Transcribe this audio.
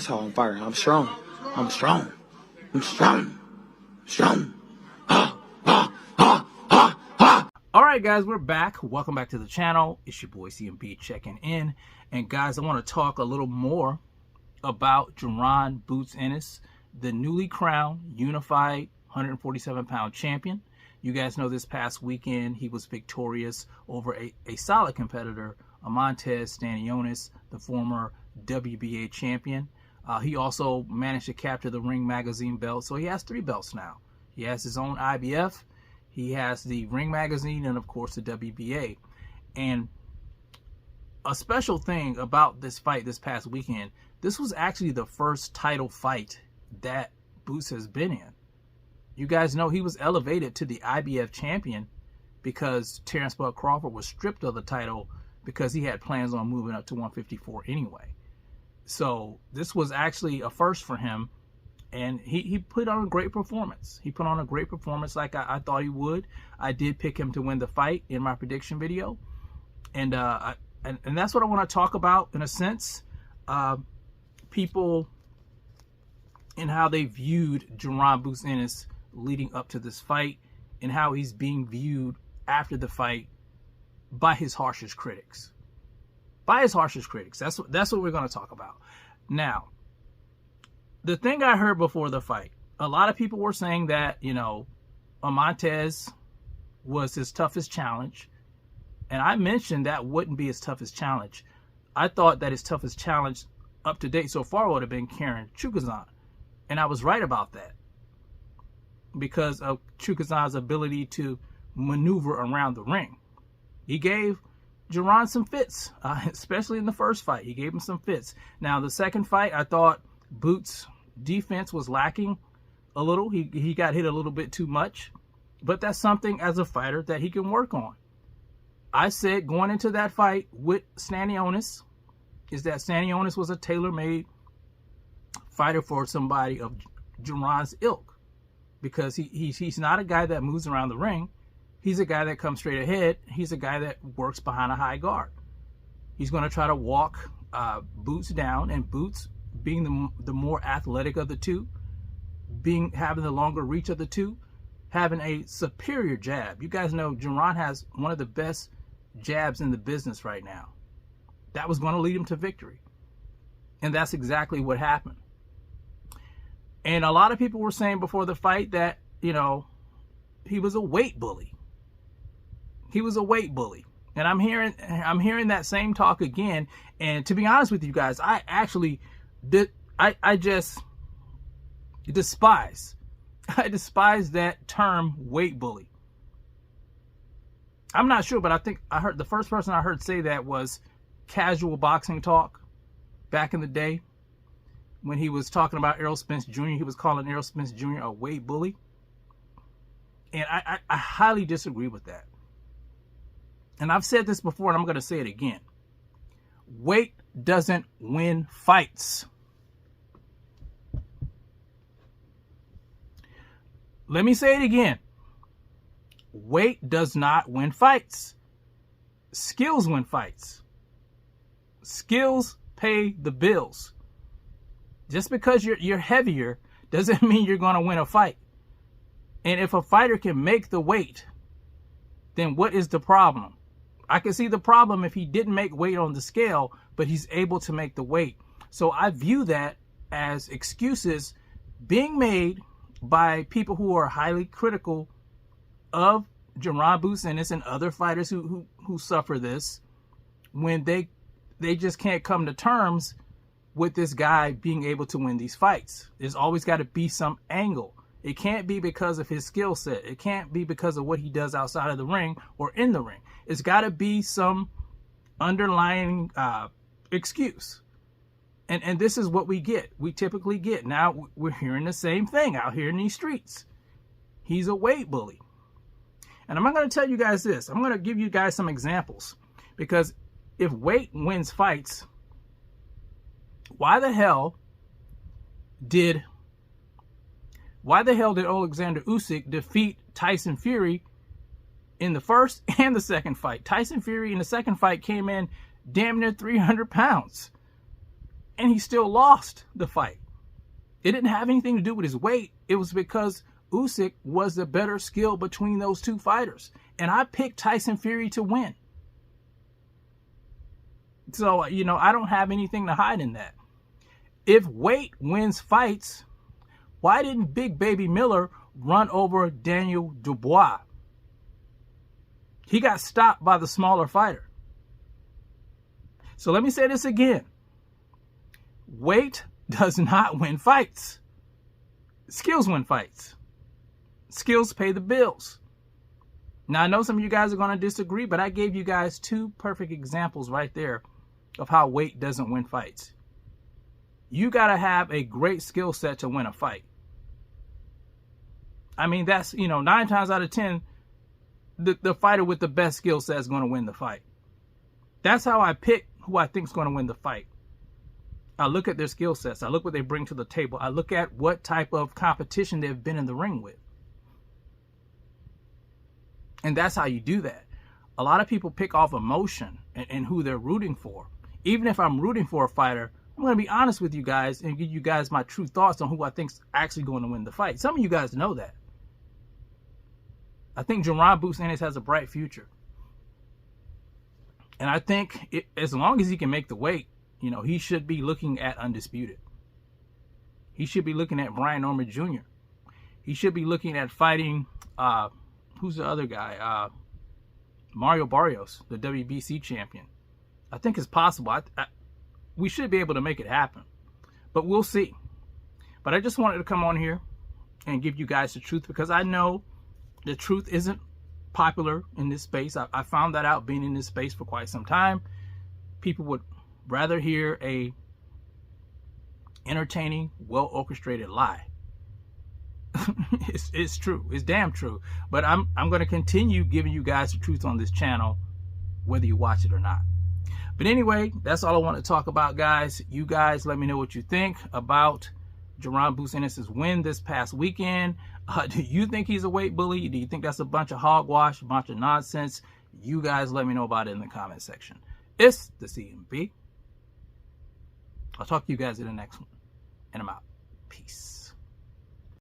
how I'm firing. I'm strong. I'm strong. I'm strong. Strong. Ah, ah, ah, ah, ah. All right, guys, we're back. Welcome back to the channel. It's your boy CMB checking in. And guys, I want to talk a little more about Jaron Boots Ennis, the newly crowned unified 147-pound champion. You guys know this past weekend he was victorious over a solid competitor, Montez Stanionis, the former WBA champion. He also managed to capture the Ring Magazine belt, so he has 3 belts now. He has his own IBF, he has the Ring Magazine, and of course the WBA. And a special thing about this fight this past weekend, this was actually the first title fight that Boots has been in. You guys know he was elevated to the IBF champion because Terrence Bud Crawford was stripped of the title because he had plans on moving up to 154 anyway. So this was actually a first for him, and he put on a great performance. He put on a great performance like I thought he would. I did pick him to win the fight in my prediction video, and that's what I want to talk about in a sense. People and how they viewed Jaron Boots Ennis leading up to this fight, and how he's being viewed after the fight by his harshest critics. By his harshest critics. That's what we're going to talk about. Now, the thing I heard before the fight, a lot of people were saying that, you know, Montez was his toughest challenge. And I mentioned that wouldn't be his toughest challenge. I thought that his toughest challenge up to date so far would have been Karen Chukazan. And I was right about that, because of Chukazan's ability to maneuver around the ring. He gave Jaron some fits, especially in the first fight. He gave him some fits. Now, the second fight, I thought Boots' defense was lacking a little. He got hit a little bit too much, but that's something as a fighter that he can work on. I said going into that fight with Stanionis is that Stanionis was a tailor-made fighter for somebody of Jaron's ilk, because he's not a guy that moves around the ring. He's a guy that comes straight ahead. He's a guy that works behind a high guard. He's going to try to walk Boots down, and Boots, being the more athletic of the two, having the longer reach of the two, having a superior jab. You guys know Jaron has one of the best jabs in the business right now. That was going to lead him to victory. And that's exactly what happened. And a lot of people were saying before the fight that, you know, he was a weight bully. He was a weight bully. And I'm hearing that same talk again. And to be honest with you guys, I actually I just despise that term, weight bully. I'm not sure, but I think I heard the first person I heard say that was Casual Boxing Talk back in the day, when he was talking about Errol Spence Jr. He was calling Errol Spence Jr. a weight bully. And I highly disagree with that. And I've said this before, and I'm going to say it again. Weight doesn't win fights. Let me say it again. Weight does not win fights. Skills win fights. Skills pay the bills. Just because you're heavier doesn't mean you're going to win a fight. And if a fighter can make the weight, then what is the problem? I can see the problem if he didn't make weight on the scale, but he's able to make the weight. So I view that as excuses being made by people who are highly critical of Jaron Boots Ennis and other fighters who suffer this, when they just can't come to terms with this guy being able to win these fights. There's always got to be some angle. It can't be because of his skill set. It can't be because of what he does outside of the ring or in the ring. It's got to be some underlying excuse. And this is what we get. We typically get. Now we're hearing the same thing out here in these streets. He's a weight bully. And I'm going to tell you guys this. I'm going to give you guys some examples. Because if weight wins fights, why the hell did Alexander Usyk defeat Tyson Fury in the first and the second fight? Tyson Fury in the second fight came in damn near 300 pounds. and he still lost the fight. It didn't have anything to do with his weight. It was because Usyk was the better skill between those two fighters. And I picked Tyson Fury to win. So, you know, I don't have anything to hide in that. If weight wins fights, why didn't Big Baby Miller run over Daniel Dubois? He got stopped by the smaller fighter. So let me say this again. Weight does not win fights. Skills win fights. Skills pay the bills. Now, I know some of you guys are going to disagree, but I gave you guys two perfect examples right there of how weight doesn't win fights. You got to have a great skill set to win a fight. I mean, that's, 9 times out of 10, the fighter with the best skill set is going to win the fight. That's how I pick who I think is going to win the fight. I look at their skill sets. I look what they bring to the table. I look at what type of competition they've been in the ring with. And that's how you do that. A lot of people pick off emotion and who they're rooting for. Even if I'm rooting for a fighter, I'm going to be honest with you guys and give you guys my true thoughts on who I think's actually going to win the fight. Some of you guys know that. I think Jaron Boots Ennis has a bright future. And I think as long as he can make the weight, he should be looking at undisputed. He should be looking at Brian Norman Jr. He should be looking at fighting, who's the other guy? Mario Barrios, the WBC champion. I think it's possible. We should be able to make it happen. But we'll see. But I just wanted to come on here and give you guys the truth, because I know the truth isn't popular in this space. I found that out being in this space for quite some time. People would rather hear a entertaining, well-orchestrated lie. It's true. It's damn true. But I'm going to continue giving you guys the truth on this channel, whether you watch it or not. But anyway, that's all I want to talk about, guys. You guys let me know what you think about Jaron Boots Ennis' win this past weekend. Do you think he's a weight bully? Do you think that's a bunch of hogwash, a bunch of nonsense? You guys let me know about it in the comment section. It's the CMB. I'll talk to you guys in the next one. And I'm out. Peace.